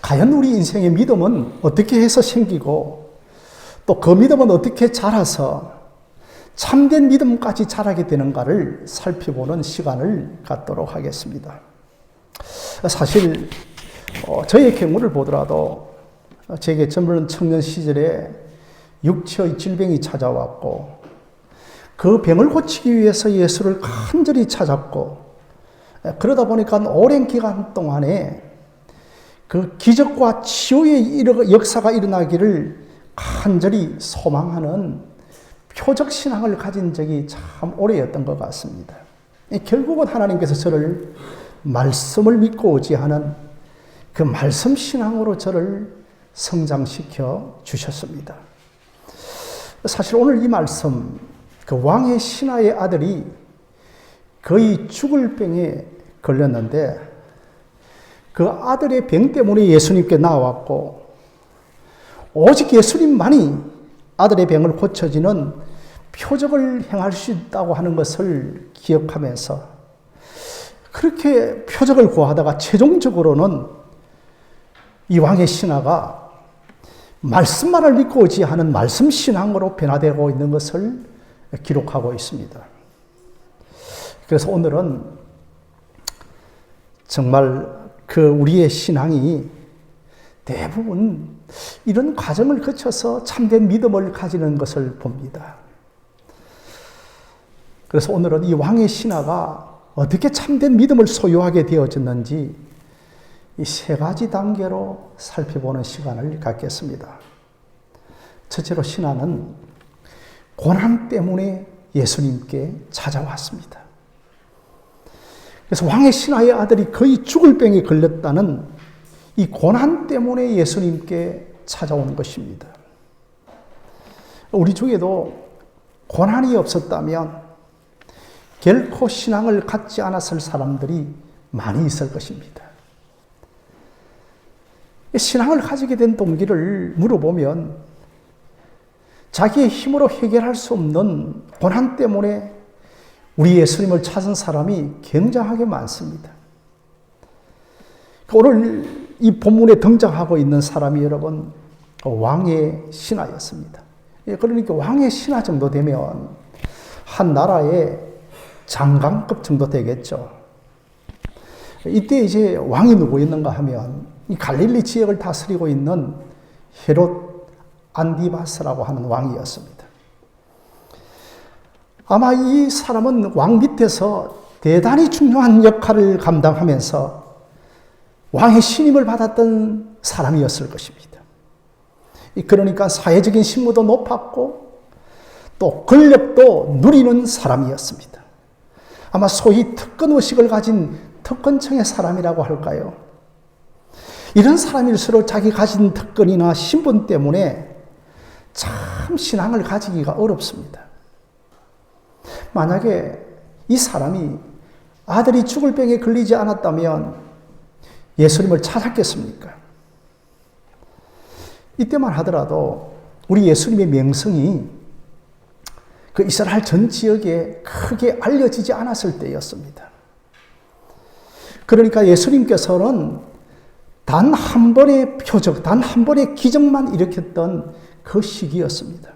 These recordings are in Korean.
과연 우리 인생의 믿음은 어떻게 해서 생기고 또 그 믿음은 어떻게 자라서 참된 믿음까지 자라게 되는가를 살펴보는 시간을 갖도록 하겠습니다. 사실 저의 경우를 보더라도 제게 젊은 청년 시절에 육체의 질병이 찾아왔고 그 병을 고치기 위해서 예수를 간절히 찾았고 그러다 보니까 오랜 기간 동안에 그 기적과 치유의 역사가 일어나기를 간절히 소망하는 표적 신앙을 가진 적이 참 오래였던 것 같습니다. 결국은 하나님께서 저를 말씀을 믿고 의지하는 그 말씀 신앙으로 저를 성장시켜 주셨습니다. 사실 오늘 이 말씀, 그 왕의 신하의 아들이 거의 죽을 병에 걸렸는데 그 아들의 병 때문에 예수님께 나왔고 오직 예수님만이 아들의 병을 고쳐지는 표적을 행할 수 있다고 하는 것을 기억하면서 그렇게 표적을 구하다가 최종적으로는 이 왕의 신하가 말씀만을 믿고 의지하는 말씀 신앙으로 변화되고 있는 것을 기록하고 있습니다. 그래서 오늘은 정말 우리의 신앙이 대부분 이런 과정을 거쳐서 참된 믿음을 가지는 것을 봅니다. 그래서 오늘은 이 왕의 신하가 어떻게 참된 믿음을 소유하게 되어졌는지 이 세 가지 단계로 살펴보는 시간을 갖겠습니다. 첫째로 신하는 고난 때문에 예수님께 찾아왔습니다. 그래서 왕의 신하의 아들이 거의 죽을 병에 걸렸다는 이 고난 때문에 예수님께 찾아온 것입니다. 우리 중에도 고난이 없었다면 결코 신앙을 갖지 않았을 사람들이 많이 있을 것입니다. 신앙을 가지게 된 동기를 물어보면 자기의 힘으로 해결할 수 없는 고난 때문에 우리 예수님을 찾은 사람이 굉장하게 많습니다. 오늘 이 본문에 등장하고 있는 사람이 여러분 왕의 신하였습니다. 그러니까 왕의 신하 정도 되면 한 나라의 장관급 정도 되겠죠. 이때 이제 왕이 누구였는가 하면 이 갈릴리 지역을 다스리고 있는 헤롯 안디바스라고 하는 왕이었습니다. 아마 이 사람은 왕 밑에서 대단히 중요한 역할을 감당하면서 왕의 신임을 받았던 사람이었을 것입니다. 그러니까 사회적인 신무도 높았고 또 권력도 누리는 사람이었습니다. 아마 소위 특권의식을 가진 특권층의 사람이라고 할까요? 이런 사람일수록 자기 가진 특권이나 신분 때문에 참 신앙을 가지기가 어렵습니다. 만약에 이 사람이 아들이 죽을 병에 걸리지 않았다면 예수님을 찾았겠습니까? 이때만 하더라도 우리 예수님의 명성이 그 이스라엘 전 지역에 크게 알려지지 않았을 때였습니다. 그러니까 예수님께서는 단 한 번의 표적, 단 한 번의 기적만 일으켰던 그 시기였습니다.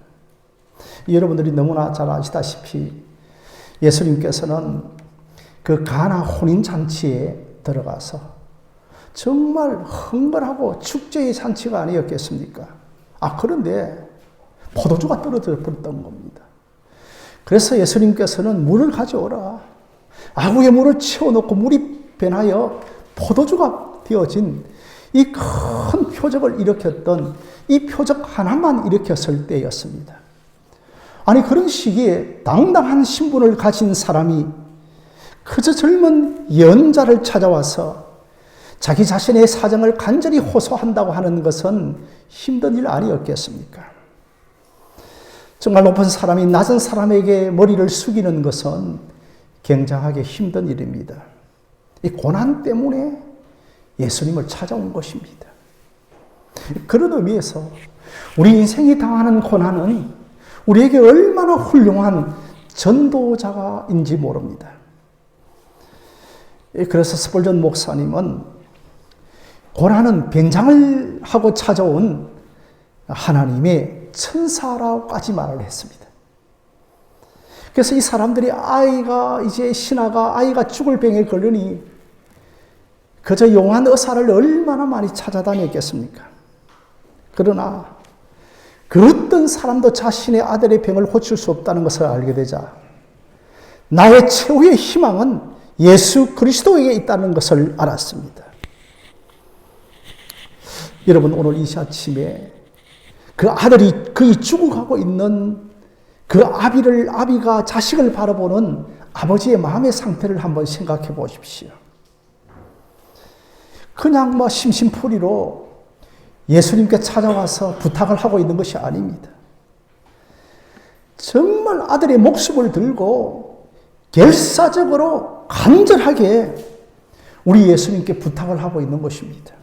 여러분들이 너무나 잘 아시다시피 예수님께서는 그 가나 혼인잔치에 들어가서 정말 흥건하고 축제의 잔치가 아니었겠습니까? 그런데 포도주가 떨어져 버렸던 겁니다. 그래서 예수님께서는 물을 가져오라. 아구에 물을 채워놓고 물이 변하여 포도주가 되어진 이 큰 표적을 일으켰던 이 표적 하나만 일으켰을 때였습니다. 아니 그런 시기에 당당한 신분을 가진 사람이 그저 젊은 예언자를 찾아와서 자기 자신의 사정을 간절히 호소한다고 하는 것은 힘든 일 아니었겠습니까? 정말 높은 사람이 낮은 사람에게 머리를 숙이는 것은 굉장하게 힘든 일입니다. 이 고난 때문에 예수님을 찾아온 것입니다. 그런 의미에서 우리 인생이 당하는 고난은 우리에게 얼마나 훌륭한 전도자가인지 모릅니다. 그래서 스펄전 목사님은 고난은 변장을 하고 찾아온 하나님의 천사라고까지 말을 했습니다. 그래서 이 사람들이 신하가 아이가 죽을 병에 걸리니 그저 용한 의사를 얼마나 많이 찾아다녔겠습니까? 그러나 그 어떤 사람도 자신의 아들의 병을 고칠 수 없다는 것을 알게 되자 나의 최후의 희망은 예수 그리스도에게 있다는 것을 알았습니다. 여러분, 오늘 이 아침에 그 아들이 거의 죽어가고 있는 그 아비가 자식을 바라보는 아버지의 마음의 상태를 한번 생각해 보십시오. 그냥 심심풀이로 예수님께 찾아와서 부탁을 하고 있는 것이 아닙니다. 정말 아들의 목숨을 들고 결사적으로 간절하게 우리 예수님께 부탁을 하고 있는 것입니다.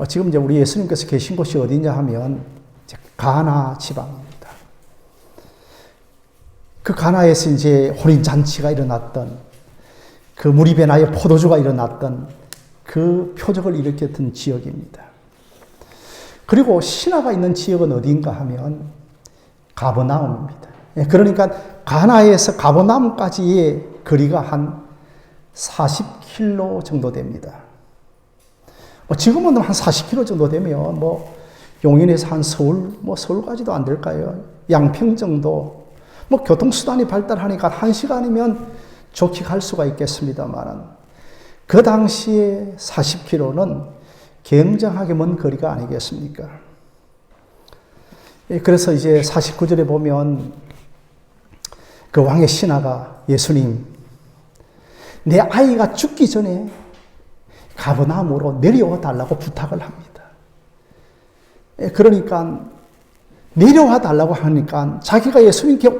지금 이제 우리 예수님께서 계신 곳이 어디냐 하면 가나 지방입니다. 그 가나에서 이제 혼인잔치가 일어났던, 그 물이 배나에 포도주가 일어났던 그 표적을 일으켰던 지역입니다. 그리고 신하가 있는 지역은 어디인가 하면 가버나움입니다. 그러니까 가나에서 가버나움까지의 거리가 한 40km 정도 됩니다. 지금은 한 40km 정도 되면 용인에서 한 서울까지도 안 될까요? 양평 정도. 교통수단이 발달하니까 1시간이면 좋게 갈 수가 있겠습니다만 그 당시에 40km는 굉장하게 먼 거리가 아니겠습니까? 그래서 이제 49절에 보면 그 왕의 신하가 예수님, 내 아이가 죽기 전에 가버나움으로 내려와 달라고 부탁을 합니다. 그러니까 내려와 달라고 하니까 자기가 예수님께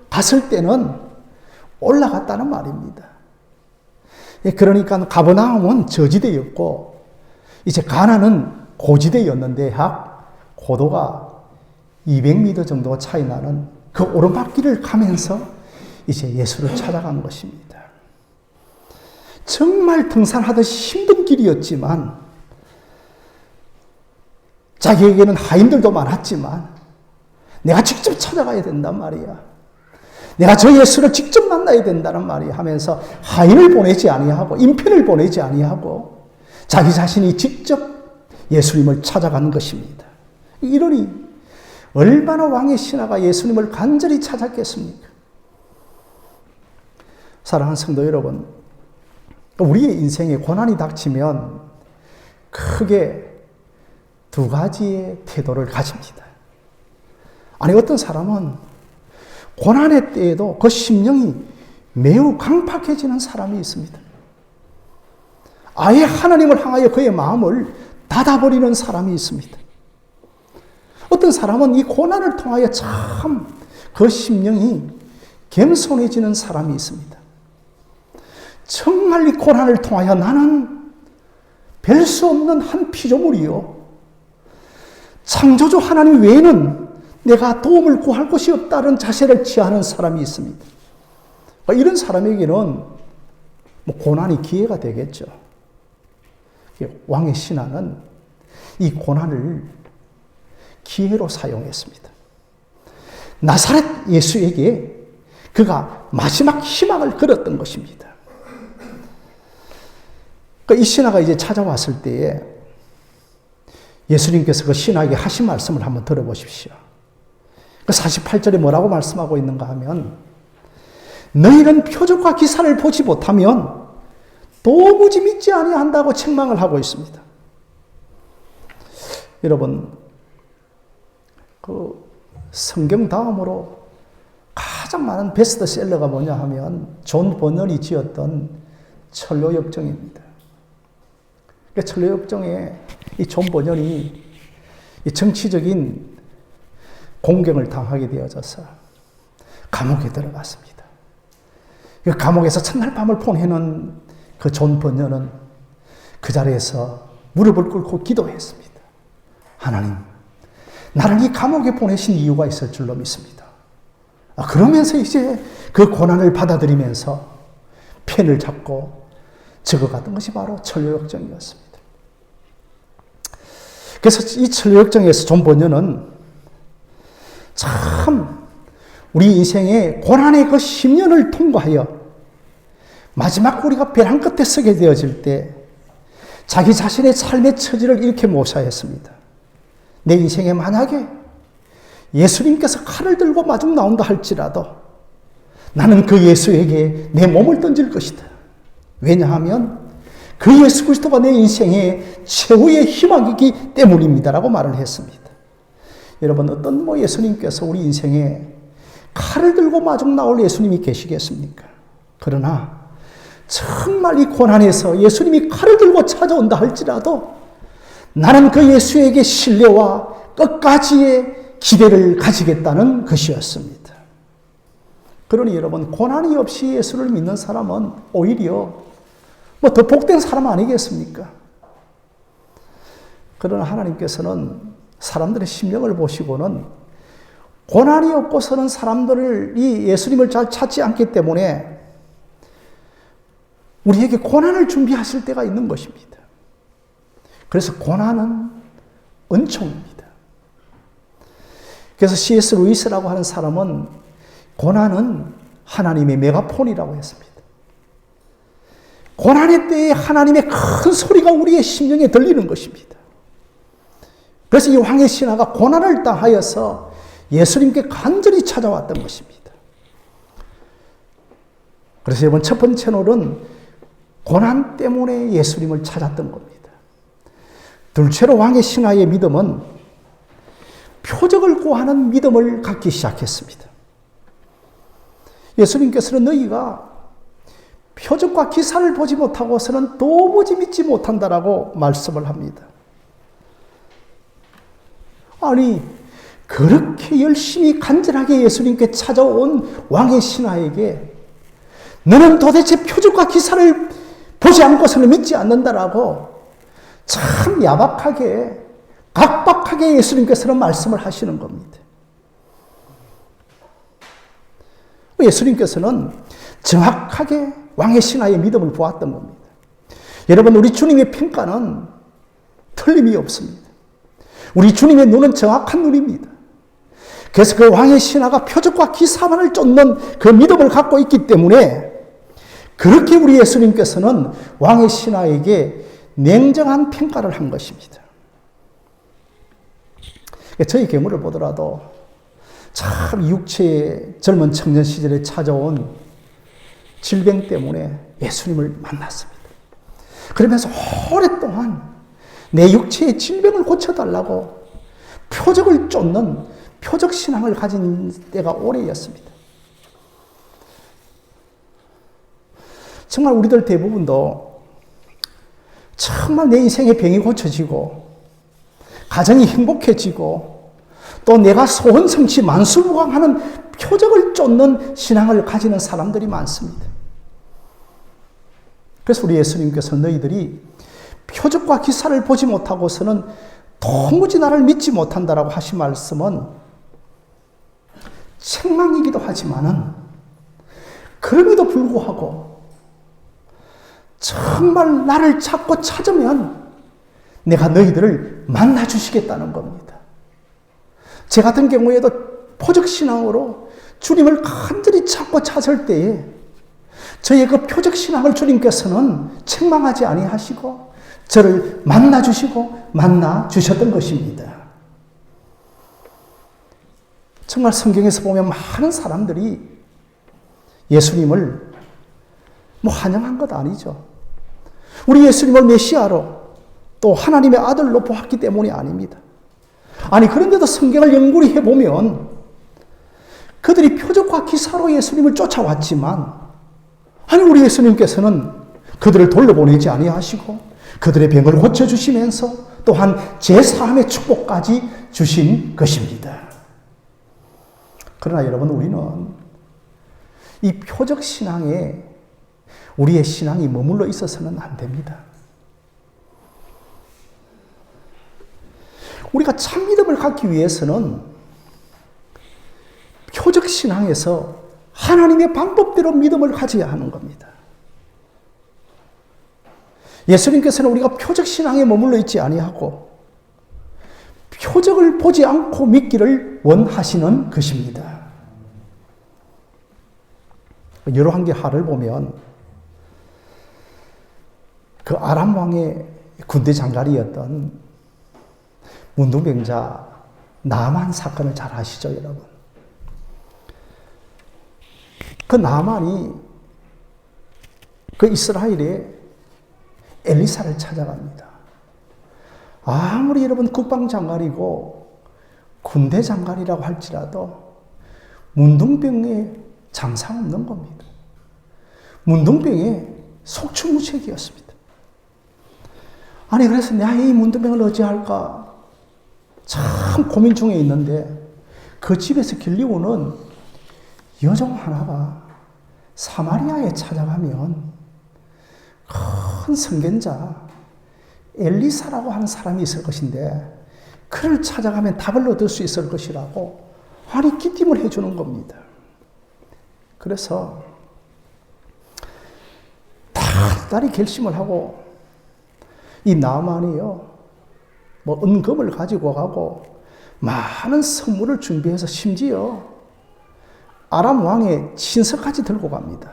갔을 때는 올라갔다는 말입니다. 그러니까 가버나움은 저지대였고 이제 가나는 고지대였는데 약 고도가 200m 정도 차이 나는 그 오르막길을 가면서 이제 예수를 찾아간 것입니다. 정말 등산하듯이 힘든 길이었지만 자기에게는 하인들도 많았지만 내가 직접 찾아가야 된단 말이야. 내가 저 예수를 직접 만나야 된다는 말이 하면서 하인을 보내지 아니하고 인편을 보내지 아니하고 자기 자신이 직접 예수님을 찾아간 것입니다. 이러니 얼마나 왕의 신하가 예수님을 간절히 찾았겠습니까? 사랑하는 성도 여러분, 우리의 인생에 고난이 닥치면 크게 두 가지의 태도를 가집니다. 어떤 사람은 고난의 때에도 그 심령이 매우 강팍해지는 사람이 있습니다. 아예 하나님을 향하여 그의 마음을 닫아버리는 사람이 있습니다. 어떤 사람은 이 고난을 통하여 참 그 심령이 겸손해지는 사람이 있습니다. 정말 이 고난을 통하여 나는 별 수 없는 한 피조물이요, 창조주 하나님 외에는 내가 도움을 구할 곳이 없다는 자세를 취하는 사람이 있습니다. 이런 사람에게는 고난이 기회가 되겠죠. 왕의 신하는 이 고난을 기회로 사용했습니다. 나사렛 예수에게 그가 마지막 희망을 걸었던 것입니다. 이 신하가 이제 찾아왔을 때에 예수님께서 그 신하에게 하신 말씀을 한번 들어보십시오. 48절에 뭐라고 말씀하고 있는가 하면, 너희는 표적과 기사를 보지 못하면 도무지 믿지 아니한다고 책망을 하고 있습니다. 여러분, 그 성경 다음으로 가장 많은 베스트셀러가 뭐냐 하면 존 버넌이 지었던 철로역정입니다. 철로역정에 이 존 버넌이 이 정치적인 공경을 당하게 되어져서 감옥에 들어갔습니다. 그 감옥에서 첫날 밤을 보내는 그 존 버넌은 그 자리에서 무릎을 꿇고 기도했습니다. 하나님, 나를 이 감옥에 보내신 이유가 있을 줄로 믿습니다. 그러면서 이제 그 고난을 받아들이면서 펜을 잡고 적어갔던 것이 바로 천류역정이었습니다. 그래서 이 천류역정에서 존 번연은 참 우리 인생의 고난의 그 10년을 통과하여 마지막 우리가 벼랑 끝에 서게 되어질 때 자기 자신의 삶의 처지를 이렇게 묘사했습니다. 내 인생에 만약에 예수님께서 칼을 들고 마중 나온다 할지라도 나는 그 예수에게 내 몸을 던질 것이다. 왜냐하면 그 예수 그리스도가 내 인생의 최후의 희망이기 때문입니다라고 말을 했습니다. 여러분, 어떤 예수님께서 우리 인생에 칼을 들고 마중 나올 예수님이 계시겠습니까? 그러나 정말 이 고난에서 예수님이 칼을 들고 찾아온다 할지라도 나는 그 예수에게 신뢰와 끝까지의 기대를 가지겠다는 것이었습니다. 그러니 여러분, 고난이 없이 예수를 믿는 사람은 오히려 더 복된 사람 아니겠습니까? 그러나 하나님께서는 사람들의 심령을 보시고는 고난이 없고서는 사람들이 예수님을 잘 찾지 않기 때문에 우리에게 고난을 준비하실 때가 있는 것입니다. 그래서 고난은 은총입니다. 그래서 C.S. 루이스라고 하는 사람은 고난은 하나님의 메가폰이라고 했습니다. 고난의 때에 하나님의 큰 소리가 우리의 심령에 들리는 것입니다. 그래서 이 왕의 신하가 고난을 당하여서 예수님께 간절히 찾아왔던 것입니다. 그래서 이번 첫 번째로는 고난 때문에 예수님을 찾았던 겁니다. 둘째로 왕의 신하의 믿음은 표적을 구하는 믿음을 갖기 시작했습니다. 예수님께서는 너희가 표적과 기사를 보지 못하고서는 도무지 믿지 못한다라고 말씀을 합니다. 아니, 그렇게 열심히 간절하게 예수님께 찾아온 왕의 신하에게 너는 도대체 표적과 기사를 보지 않고서는 믿지 않는다라고 참 야박하게, 각박하게 예수님께서는 말씀을 하시는 겁니다. 예수님께서는 정확하게 왕의 신하의 믿음을 보았던 겁니다. 여러분, 우리 주님의 평가는 틀림이 없습니다. 우리 주님의 눈은 정확한 눈입니다. 그래서 그 왕의 신하가 표적과 기사만을 쫓는 그 믿음을 갖고 있기 때문에 그렇게 우리 예수님께서는 왕의 신하에게 냉정한 평가를 한 것입니다. 저희 경우를 보더라도 참 육체의 젊은 청년 시절에 찾아온 질병 때문에 예수님을 만났습니다. 그러면서 오랫동안 내 육체의 질병을 고쳐달라고 표적을 쫓는 표적신앙을 가진 때가 오래였습니다. 정말 우리들 대부분도 정말 내 인생의 병이 고쳐지고 가정이 행복해지고 또 내가 소원성취 만수무강하는 표적을 쫓는 신앙을 가지는 사람들이 많습니다. 그래서 우리 예수님께서 너희들이 표적과 기사를 보지 못하고서는 도무지 나를 믿지 못한다라고 하신 말씀은 책망이기도 하지만은 그럼에도 불구하고 정말 나를 찾고 찾으면 내가 너희들을 만나주시겠다는 겁니다. 제 같은 경우에도 표적신앙으로 주님을 간절히 찾고 찾을 때에 저의 그 표적신앙을 주님께서는 책망하지 아니하시고 저를 만나주시고 만나주셨던 것입니다. 정말 성경에서 보면 많은 사람들이 예수님을 환영한 것 아니죠. 우리 예수님을 메시아로 또 하나님의 아들로 보았기 때문이 아닙니다. 아니, 그런데도 성경을 연구를 해보면 그들이 표적과 기사로 예수님을 쫓아왔지만 아니, 우리 예수님께서는 그들을 돌려보내지 아니하시고 그들의 병을 고쳐주시면서 또한 제사함의 축복까지 주신 것입니다. 그러나 여러분, 우리는 이 표적신앙에 우리의 신앙이 머물러 있어서는 안 됩니다. 우리가 참 믿음을 갖기 위해서는 표적신앙에서 하나님의 방법대로 믿음을 가져야 하는 겁니다. 예수님께서는 우리가 표적신앙에 머물러 있지 아니하고 표적을 보지 않고 믿기를 원하시는 것입니다. 열왕기하를 보면 그 아람 왕의 군대 장관이었던 문둥병자 나만 사건을 잘 아시죠, 여러분? 그 나만이 그 이스라엘에 엘리사를 찾아갑니다. 아무리 여러분 국방장관이고 군대 장관이라고 할지라도 문둥병에 장사 없는 겁니다. 문둥병에 속수무책이었습니다. 아니 그래서 내가 이 문둥병을 어찌할까 참 고민 중에 있는데 그 집에서 길리오는 여종 하나가 사마리아에 찾아가면 큰 선견자 엘리사라고 하는 사람이 있을 것인데 그를 찾아가면 답을 얻을 수 있을 것이라고 아니 기침을 해주는 겁니다. 그래서 단단히 결심을 하고 이 나만이요 뭐 은금을 가지고 가고 많은 선물을 준비해서 심지어 아람 왕의 친서까지 들고 갑니다.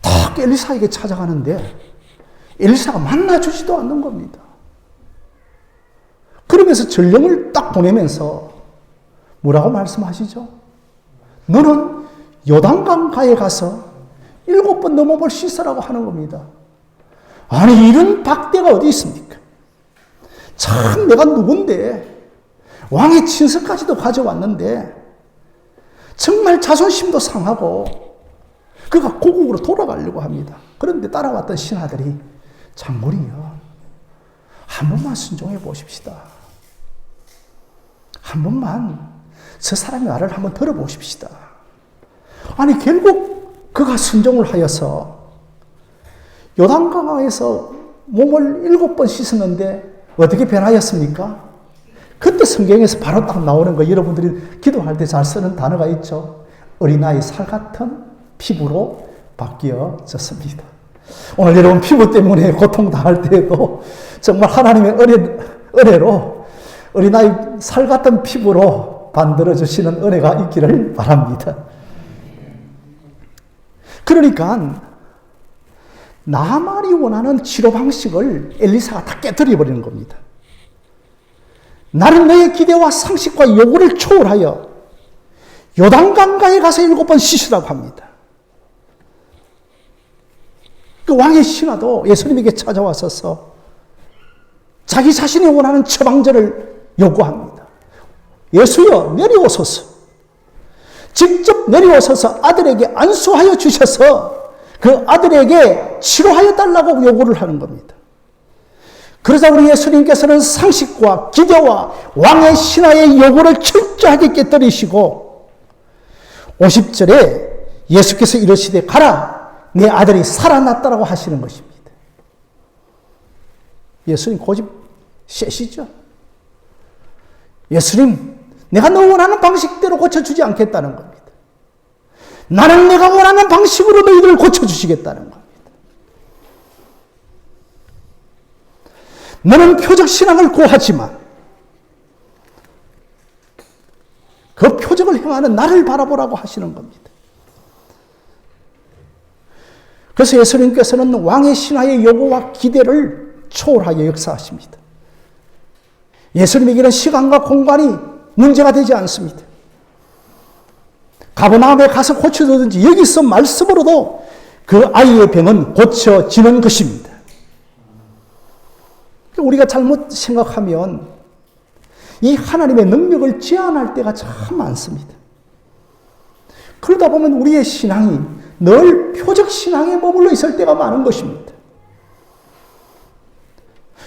딱 엘리사에게 찾아가는데 엘리사가 만나주지도 않는 겁니다. 그러면서 전령을 딱 보내면서 뭐라고 말씀하시죠? 너는 요단강가에 가서 7번 넘어볼 시서라고 하는 겁니다. 아니 이런 박대가 어디 있습니까? 참 내가 누군데 왕의 친서까지도 가져왔는데 정말 자존심도 상하고 그가 고국으로 돌아가려고 합니다. 그런데 따라왔던 신하들이 장군이요 한 번만 순종해 보십시다. 한 번만 저 사람의 말을 한번 들어보십시다. 아니 결국 그가 순종을 하여서 요단강에서 몸을 7번 씻었는데 어떻게 변하였습니까? 그때 성경에서 바로 딱 나오는 거 여러분들이 기도할 때 잘 쓰는 단어가 있죠. 어린아이 살 같은 피부로 바뀌어졌습니다. 오늘 여러분 피부 때문에 고통당할 때에도 정말 하나님의 은혜로 어린아이 살 같은 피부로 만들어주시는 은혜가 있기를 바랍니다. 그러니까 나만이 원하는 치료 방식을 엘리사가 다 깨뜨려버리는 겁니다. 나는 너의 기대와 상식과 요구를 초월하여 요단강가에 가서 7번 씻으라고 합니다. 그 왕의 신하도 예수님에게 찾아와서 자기 자신이 원하는 처방전을 요구합니다. 예수여 내려오소서. 직접 내려오셔서 아들에게 안수하여 주셔서 그 아들에게 치료하여 달라고 요구를 하는 겁니다. 그러자 우리 예수님께서는 상식과 기대와 왕의 신하의 요구를 철저하게 깨뜨리시고 50절에 예수께서 이르시되 가라 내 아들이 살아났다라고 하시는 것입니다. 예수님 고집 세시죠? 예수님 내가 너 원하는 방식대로 고쳐주지 않겠다는 겁니다. 나는 내가 원하는 방식으로 너희들을 고쳐주시겠다는 겁니다. 너는 표적신앙을 구하지만 그 표적을 행하는 나를 바라보라고 하시는 겁니다. 그래서 예수님께서는 왕의 신하의 요구와 기대를 초월하여 역사하십니다. 예수님에게는 시간과 공간이 문제가 되지 않습니다. 가버나움에 가서 고쳐주든지 여기서 말씀으로도 그 아이의 병은 고쳐지는 것입니다. 우리가 잘못 생각하면 이 하나님의 능력을 제한할 때가 참 많습니다. 그러다 보면 우리의 신앙이 늘 표적 신앙에 머물러 있을 때가 많은 것입니다.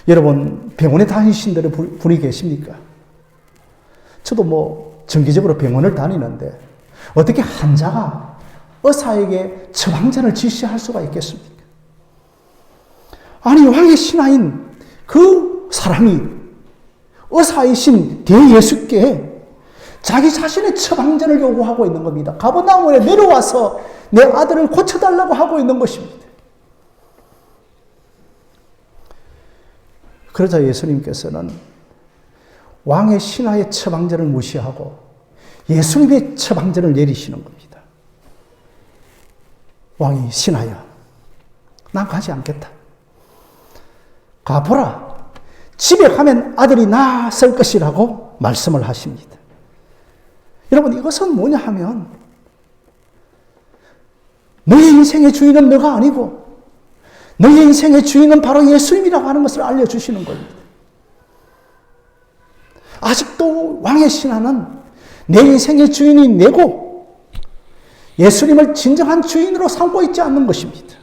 여러분 병원에 다니신 분이 계십니까? 저도 뭐 정기적으로 병원을 다니는데 어떻게 환자가 의사에게 처방전을 지시할 수가 있겠습니까? 아니 왕의 신하인 그 사람이 의사이신 대예수께 자기 자신의 처방전을 요구하고 있는 겁니다. 가버나움에 내려와서 내 아들을 고쳐달라고 하고 있는 것입니다. 그러자 예수님께서는 왕의 신하의 처방전을 무시하고 예수님의 처방전을 내리시는 겁니다. 왕이 신하여, 난 가지 않겠다. 가보라. 집에 가면 아들이 낳았을 것이라고 말씀을 하십니다. 여러분, 이것은 뭐냐 하면 너의 인생의 주인은 너가 아니고 너의 인생의 주인은 바로 예수님이라고 하는 것을 알려주시는 겁니다. 아직도 왕의 신하는 내 인생의 주인이 내고 예수님을 진정한 주인으로 삼고 있지 않는 것입니다.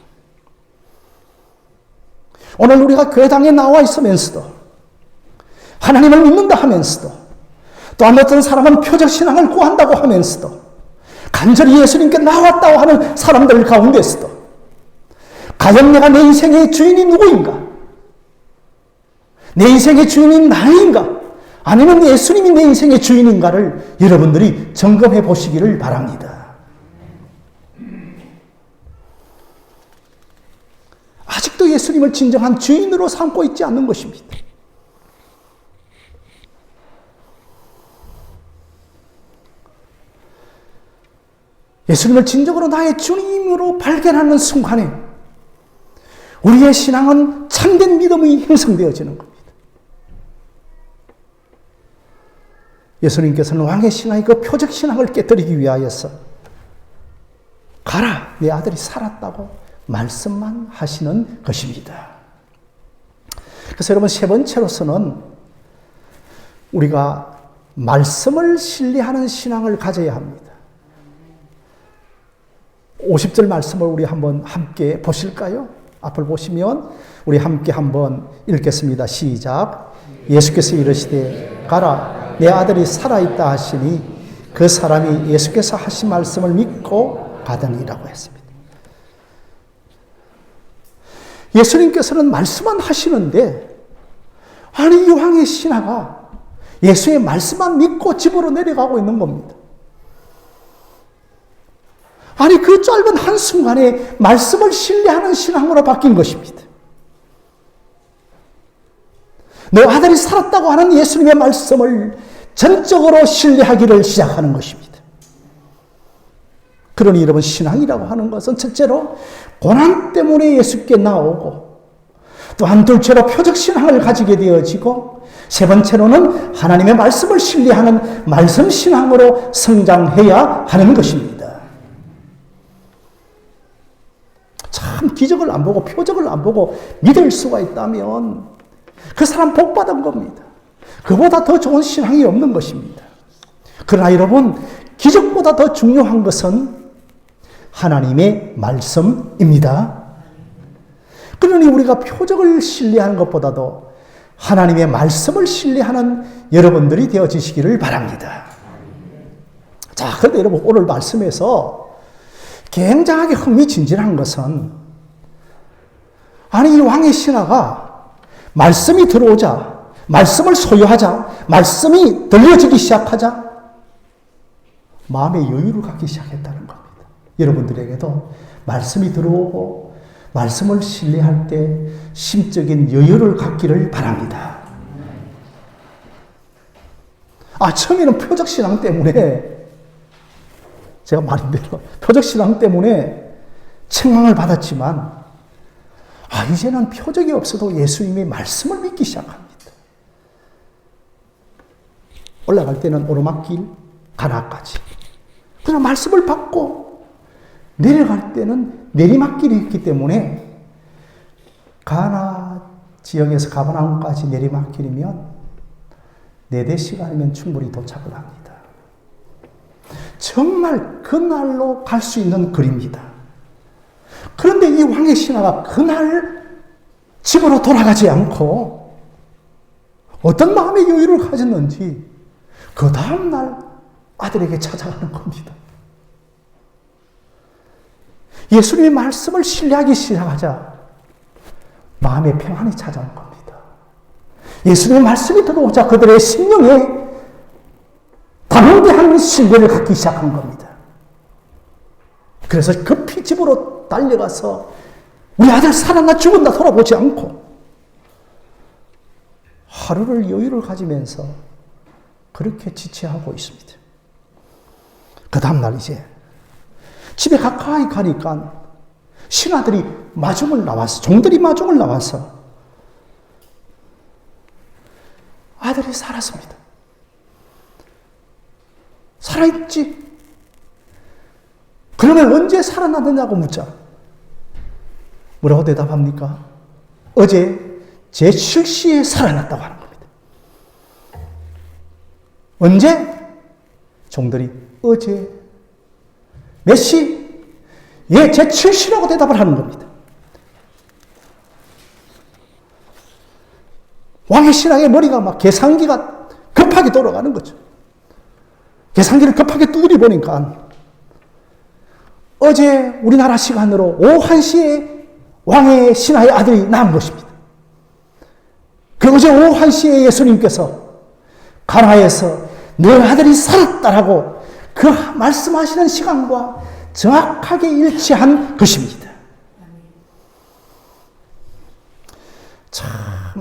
오늘 우리가 교회당에 나와 있으면서도 하나님을 믿는다 하면서도 또 어떤 사람은 표적신앙을 구한다고 하면서도 간절히 예수님께 나왔다고 하는 사람들 가운데서도 과연 내가 내 인생의 주인이 누구인가? 내 인생의 주인이 나인가? 아니면 예수님이 내 인생의 주인인가를 여러분들이 점검해 보시기를 바랍니다. 아직도 예수님을 진정한 주인으로 삼고 있지 않는 것입니다. 예수님을 진정으로 나의 주님으로 발견하는 순간에 우리의 신앙은 참된 믿음이 형성되어지는 겁니다. 예수님께서는 왕의 신앙의 그 표적 신앙을 깨뜨리기 위하여서 가라, 내 아들이 살았다고 말씀만 하시는 것입니다. 그래서 여러분, 세 번째로서는 우리가 말씀을 신뢰하는 신앙을 가져야 합니다. 50절 말씀을 우리 한번 함께 보실까요? 앞을 보시면 우리 함께 한번 읽겠습니다. 시작. 예수께서 이르시되 가라, 내 아들이 살아있다 하시니 그 사람이 예수께서 하신 말씀을 믿고 가더니라고 했습니다. 예수님께서는 말씀만 하시는데 아니 이 왕의 신하가 예수의 말씀만 믿고 집으로 내려가고 있는 겁니다. 아니 그 짧은 한순간에 말씀을 신뢰하는 신앙으로 바뀐 것입니다. 내 아들이 살았다고 하는 예수님의 말씀을 전적으로 신뢰하기를 시작하는 것입니다. 그러니 여러분, 신앙이라고 하는 것은 첫째로 고난 때문에 예수께 나오고 또한 둘째로 표적신앙을 가지게 되어지고 세 번째로는 하나님의 말씀을 신뢰하는 말씀신앙으로 성장해야 하는 것입니다. 참 기적을 안 보고 표적을 안 보고 믿을 수가 있다면 그 사람 복 받은 겁니다. 그보다 더 좋은 신앙이 없는 것입니다. 그러나 여러분, 기적보다 더 중요한 것은 하나님의 말씀입니다. 그러니 우리가 표적을 신뢰하는 것보다도 하나님의 말씀을 신뢰하는 여러분들이 되어지시기를 바랍니다. 자, 그런데 여러분, 오늘 말씀에서 굉장하게 흥미진진한 것은 아니 이 왕의 신하가 말씀이 들어오자, 말씀을 소유하자, 말씀이 들려지기 시작하자 마음의 여유를 갖기 시작했다는 겁니다. 여러분들에게도 말씀이 들어오고 말씀을 신뢰할 때 심적인 여유를 갖기를 바랍니다. 처음에는 표적신앙 때문에 제가 말한 대로 표적신앙 때문에 책망을 받았지만 이제는 표적이 없어도 예수님의 말씀을 믿기 시작합니다. 올라갈 때는 오르막길, 가나까지. 그냥 말씀을 받고 내려갈 때는 내리막길이 있기 때문에 가나 지역에서 가버나움까지 내리막길이면 4-5시간이면 충분히 도착을 합니다. 정말 그날로 갈 수 있는 거리입니다. 그런데 이 왕의 신하가 그날 집으로 돌아가지 않고 어떤 마음의 여유를 가졌는지 그 다음날 아들에게 찾아가는 겁니다. 예수님의 말씀을 신뢰하기 시작하자 마음의 평안이 찾아온 겁니다. 예수님의 말씀이 들어오자 그들의 심령에 담대한 신뢰를 갖기 시작한 겁니다. 그래서 급히 집으로 달려가서 우리 아들 살았나 죽었나 돌아보지 않고 하루를 여유를 가지면서 그렇게 지체하고 있습니다. 그 다음날 이제 집에 가까이 가니까 신하들이 마중을 나와서, 종들이 마중을 나와서 아들이 살았습니다. 살아있지? 그러면 언제 살아났느냐고 묻자. 뭐라고 대답합니까? 어제 제7시에 살아났다고 하는 겁니다. 언제? 종들이 어제 몇 시? 예, 제7시라고 대답을 하는 겁니다. 왕의 신하의 머리가 막 계산기가 급하게 돌아가는 거죠. 계산기를 급하게 두드려보니까 어제 우리나라 시간으로 오후 1시에 왕의 신하의 아들이 낳은 것입니다. 그 어제 오후 1시에 예수님께서 가나에서 내 아들이 살았다라고 그 말씀하시는 시간과 정확하게 일치한 것입니다. 참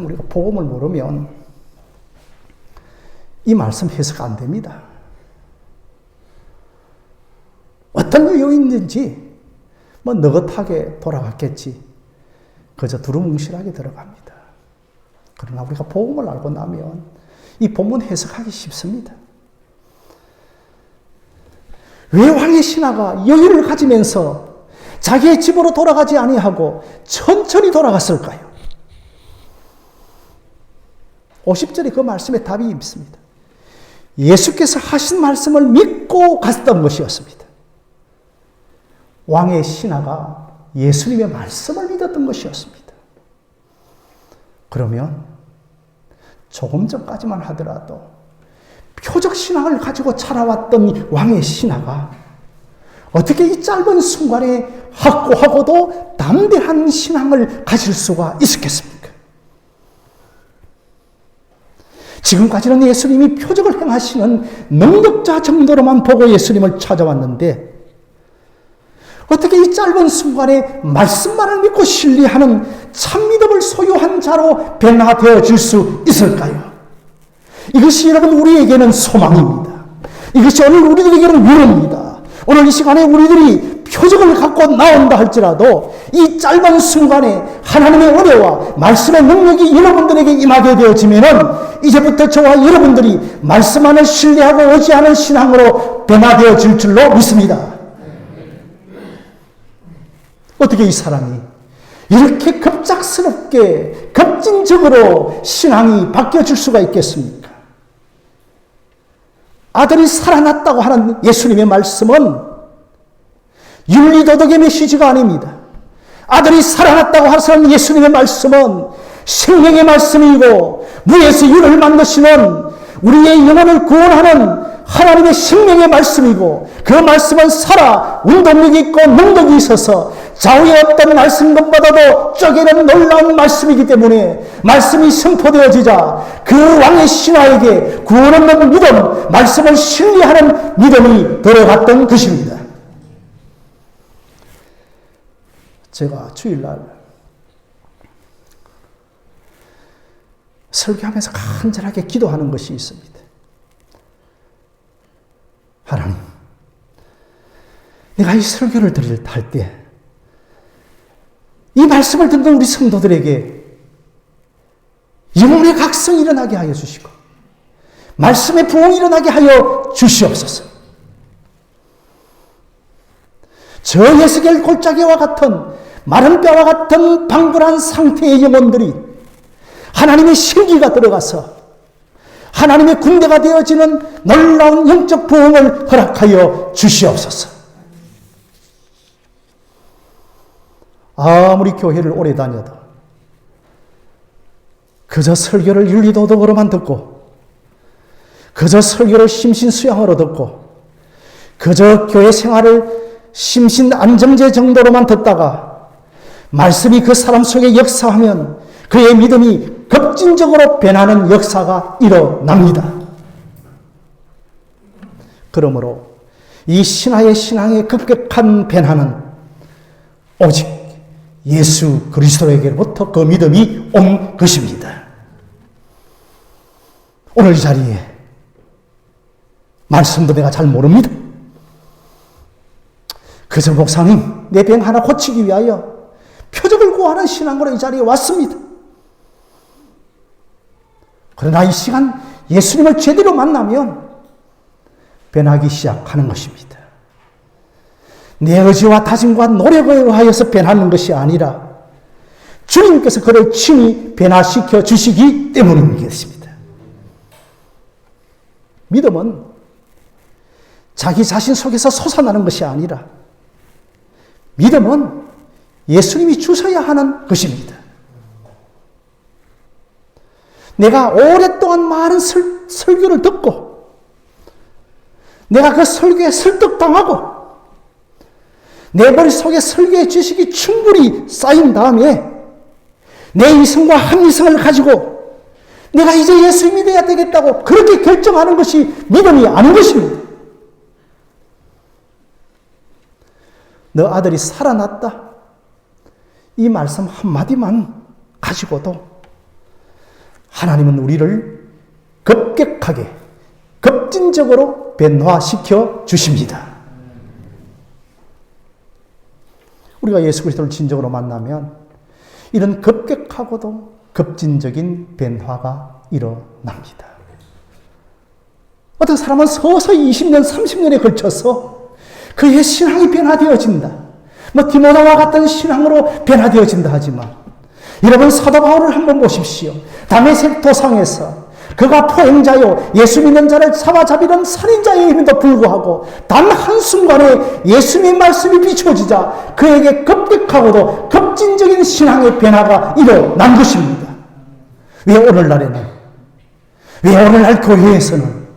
우리가 복음을 모르면 이 말씀 해석 안 됩니다. 어떤 요인인지 뭐 느긋하게 돌아갔겠지. 그저 두루뭉실하게 들어갑니다. 그러나 우리가 복음을 알고 나면 이 본문 해석하기 쉽습니다. 왜 왕의 신하가 여유를 가지면서 자기의 집으로 돌아가지 아니하고 천천히 돌아갔을까요? 50절에 그 말씀에 답이 있습니다. 예수께서 하신 말씀을 믿고 갔던 것이었습니다. 왕의 신하가 예수님의 말씀을 믿었던 것이었습니다. 그러면 조금 전까지만 하더라도 표적 신앙을 가지고 자라왔던 왕의 신하가 어떻게 이 짧은 순간에 확고하고도 담대한 신앙을 가질 수가 있었겠습니까? 지금까지는 예수님이 표적을 행하시는 능력자 정도로만 보고 예수님을 찾아왔는데 어떻게 이 짧은 순간에 말씀만을 믿고 신뢰하는 참믿음을 소유한 자로 변화되어질 수 있을까요? 이것이 여러분 우리에게는 소망입니다. 이것이 오늘 우리들에게는 위로입니다. 오늘 이 시간에 우리들이 표적을 갖고 나온다 할지라도 이 짧은 순간에 하나님의 은혜와 말씀의 능력이 여러분들에게 임하게 되어지면은 이제부터 저와 여러분들이 말씀만을 신뢰하고 의지하는 신앙으로 변화되어질 줄로 믿습니다. 어떻게 이 사람이 이렇게 급작스럽게 급진적으로 신앙이 바뀌어질 수가 있겠습니까? 아들이 살아났다고 하는 예수님의 말씀은 윤리도덕의 메시지가 아닙니다. 아들이 살아났다고 하는 예수님의 말씀은 생명의 말씀이고 무에서 윤을 만드시는 우리의 영혼을 구원하는 하나님의 생명의 말씀이고 그 말씀은 살아 운동력이 있고 능력이 있어서 좌우의 어떤 말씀 것보다도 쪼개는 놀라운 말씀이기 때문에 말씀이 선포되어지자 그 왕의 신하에게 구원 없는 믿음, 말씀을 신뢰하는 믿음이 들어갔던 것입니다. 제가 주일날 설교하면서 간절하게 기도하는 것이 있습니다. 하나님, 내가 이 설교를 할 때 이 말씀을 듣는 우리 성도들에게 영혼의 각성이 일어나게 하여 주시고 말씀의 부흥이 일어나게 하여 주시옵소서. 저 에스겔 골짜기와 같은 마른 뼈와 같은 방불한 상태의 영혼들이 하나님의 신기가 들어가서 하나님의 군대가 되어지는 놀라운 영적 부흥을 허락하여 주시옵소서. 아무리 교회를 오래 다녀도 그저 설교를 윤리도덕으로만 듣고 그저 설교를 심신수양으로 듣고 그저 교회 생활을 심신안정제 정도로만 듣다가 말씀이 그 사람 속에 역사하면 그의 믿음이 급진적으로 변하는 역사가 일어납니다. 그러므로 이 신하의 신앙의 급격한 변화는 오직 예수 그리스도에게로부터 그 믿음이 온 것입니다. 오늘 이 자리에 말씀도 내가 잘 모릅니다. 그저 목사님, 내 병 하나 고치기 위하여 표적을 구하는 신앙으로 이 자리에 왔습니다. 그러나 이 시간 예수님을 제대로 만나면 변하기 시작하는 것입니다. 내 의지와 다짐과 노력에 의하여서 변하는 것이 아니라 주님께서 그를 친히 변화시켜 주시기 때문인 것입니다. 믿음은 자기 자신 속에서 솟아나는 것이 아니라 믿음은 예수님이 주셔야 하는 것입니다. 내가 오랫동안 많은 설교를 듣고 내가 그 설교에 설득당하고 내 머릿속에 설교의 지식이 충분히 쌓인 다음에 내 이성과 합리성을 가지고 내가 이제 예수 믿어야 되겠다고 그렇게 결정하는 것이 믿음이 아닌 것입니다. 너 아들이 살아났다. 이 말씀 한마디만 가지고도 하나님은 우리를 급격하게, 급진적으로 변화시켜 주십니다. 우리가 예수 그리스도를 진정으로 만나면 이런 급격하고도 급진적인 변화가 일어납니다. 어떤 사람은 서서히 20년, 30년에 걸쳐서 그의 신앙이 변화되어진다. 디모데와 같은 신앙으로 변화되어진다 하지만 여러분 사도 바울을 한번 보십시오. 다메섹 도상에서 그가 포행자요 예수 믿는 자를 사로잡이는 살인자임에도 불구하고 단 한순간에 예수님의 말씀이 비춰지자 그에게 급격하고도 급진적인 신앙의 변화가 일어난 것입니다. 왜 오늘날에는, 왜 오늘날 교회에서는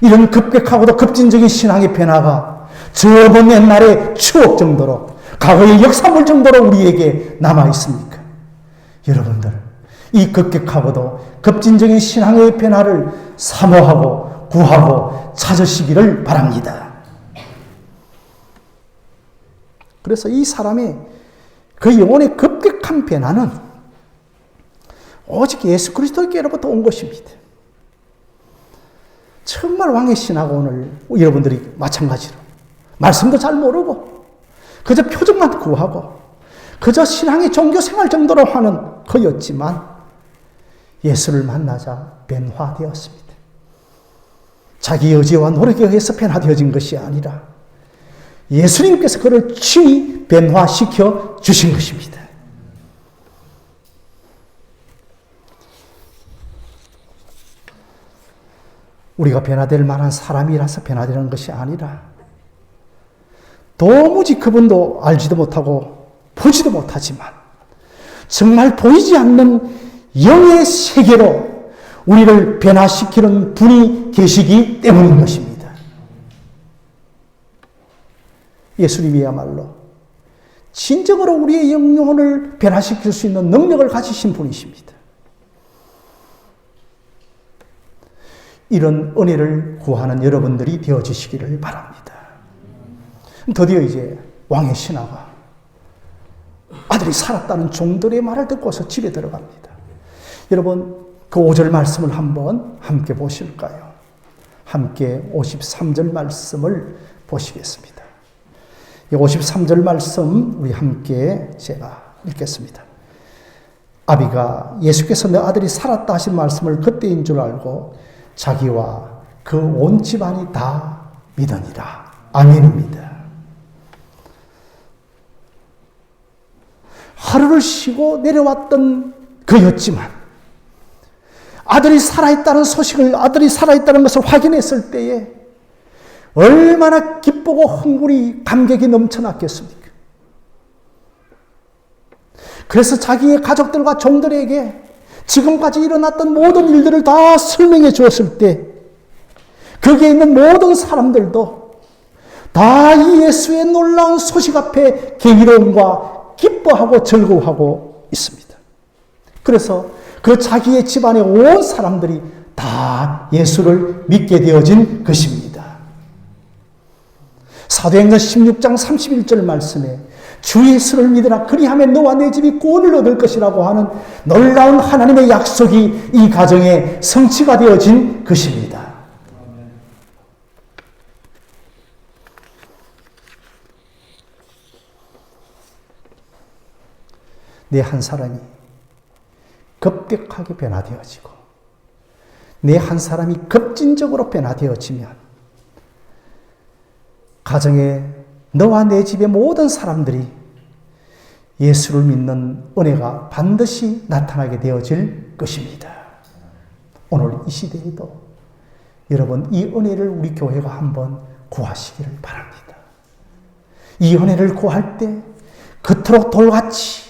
이런 급격하고도 급진적인 신앙의 변화가 저번 옛날의 추억 정도로, 과거의 역사물 정도로 우리에게 남아 있습니까? 여러분들, 이 급격하고도 급진적인 신앙의 변화를 사모하고 구하고 찾으시기를 바랍니다. 그래서 이 사람의 그 영혼의 급격한 변화는 오직 예수 그리스도께로부터 온 것입니다. 정말 왕의 신하고 오늘 여러분들이 마찬가지로 말씀도 잘 모르고 그저 표적만 구하고 그저 신앙의 종교생활 정도로 하는 그였지만 예수를 만나자 변화되었습니다. 자기 의지와 노력에 의해서 변화되어진 것이 아니라 예수님께서 그를 친히 변화시켜 주신 것입니다. 우리가 변화될 만한 사람이라서 변화되는 것이 아니라 도무지 그분도 알지도 못하고 보지도 못하지만 정말 보이지 않는 영의 세계로 우리를 변화시키는 분이 계시기 때문인 것입니다. 예수님이야말로 진정으로 우리의 영혼을 변화시킬 수 있는 능력을 가지신 분이십니다. 이런 은혜를 구하는 여러분들이 되어주시기를 바랍니다. 드디어 이제 왕의 신하가 아들이 살았다는 종들의 말을 듣고서 집에 들어갑니다. 여러분, 그 5절 말씀을 한번 함께 보실까요? 함께 53절 말씀을 보시겠습니다. 이 53절 말씀 우리 함께 제가 읽겠습니다. 아비가 예수께서 내 아들이 살았다 하신 말씀을 그때인 줄 알고 자기와 그 온 집안이 다 믿으니라. 아멘입니다. 하루를 쉬고 내려왔던 그였지만 아들이 살아있다는 소식을, 아들이 살아있다는 것을 확인했을 때에 얼마나 기쁘고 흥분이, 감격이 넘쳐났겠습니까? 그래서 자기의 가족들과 종들에게 지금까지 일어났던 모든 일들을 다 설명해 주었을 때 거기에 있는 모든 사람들도 다 이 예수의 놀라운 소식 앞에 경이로움과 기뻐하고 즐거워하고 있습니다. 그래서 그 자기의 집안의 온 사람들이 다 예수를 믿게 되어진 것입니다. 사도행전 16장 31절 말씀에 주 예수를 믿으라. 그리하면 너와 내 집이 구원을 얻을 것이라고 하는 놀라운 하나님의 약속이 이 가정에 성취가 되어진 것입니다. 내 한 사람이 급격하게 변화되어지고 내 한 사람이 급진적으로 변화되어지면 가정에 너와 내 집의 모든 사람들이 예수를 믿는 은혜가 반드시 나타나게 되어질 것입니다. 오늘 이 시대에도 여러분 이 은혜를 우리 교회가 한번 구하시기를 바랍니다. 이 은혜를 구할 때 그토록 돌같이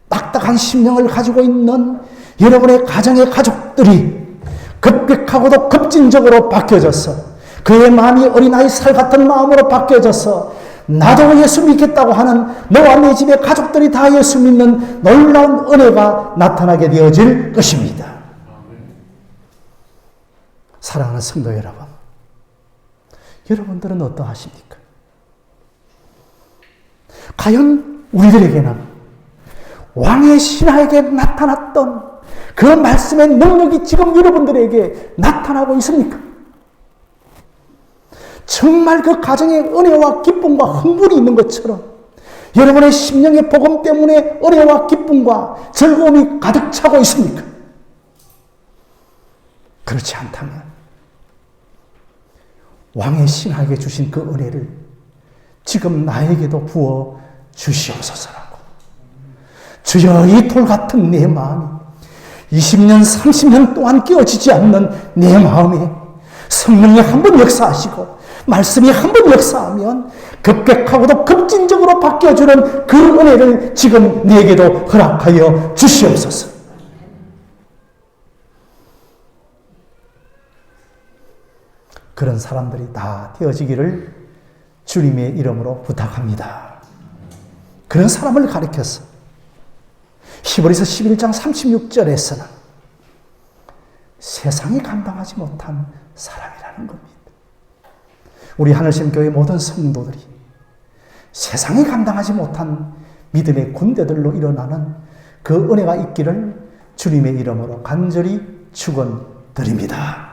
딱딱한 심령을 가지고 있는 여러분의 가정의 가족들이 급격하고도 급진적으로 바뀌어져서 그의 마음이 어린아이 살 같은 마음으로 바뀌어져서 나도 예수 믿겠다고 하는 너와 내 집의 가족들이 다 예수 믿는 놀라운 은혜가 나타나게 되어질 것입니다. 사랑하는 성도 여러분, 여러분들은 어떠하십니까? 과연 우리들에게는 왕의 신하에게 나타났던 그 말씀의 능력이 지금 여러분들에게 나타나고 있습니까? 정말 그 가정의 은혜와 기쁨과 흥분이 있는 것처럼 여러분의 심령의 복음 때문에 은혜와 기쁨과 즐거움이 가득 차고 있습니까? 그렇지 않다면 왕의 신하에게 주신 그 은혜를 지금 나에게도 부어 주시옵소서라고. 주여, 이 돌 같은 내 마음이 20년, 30년 동안 깨어지지 않는 내 마음에 성령이 한번 역사하시고 말씀이 한번 역사하면 급격하고도 급진적으로 바뀌어주는 그 은혜를 지금 내게도 허락하여 주시옵소서. 그런 사람들이 다 되어지기를 주님의 이름으로 부탁합니다. 그런 사람을 가리켜서 히브리서 11장 36절에서는 세상이 감당하지 못한 사람이라는 겁니다. 우리 하늘샘교회 모든 성도들이 세상이 감당하지 못한 믿음의 군대들로 일어나는 그 은혜가 있기를 주님의 이름으로 간절히 축원드립니다.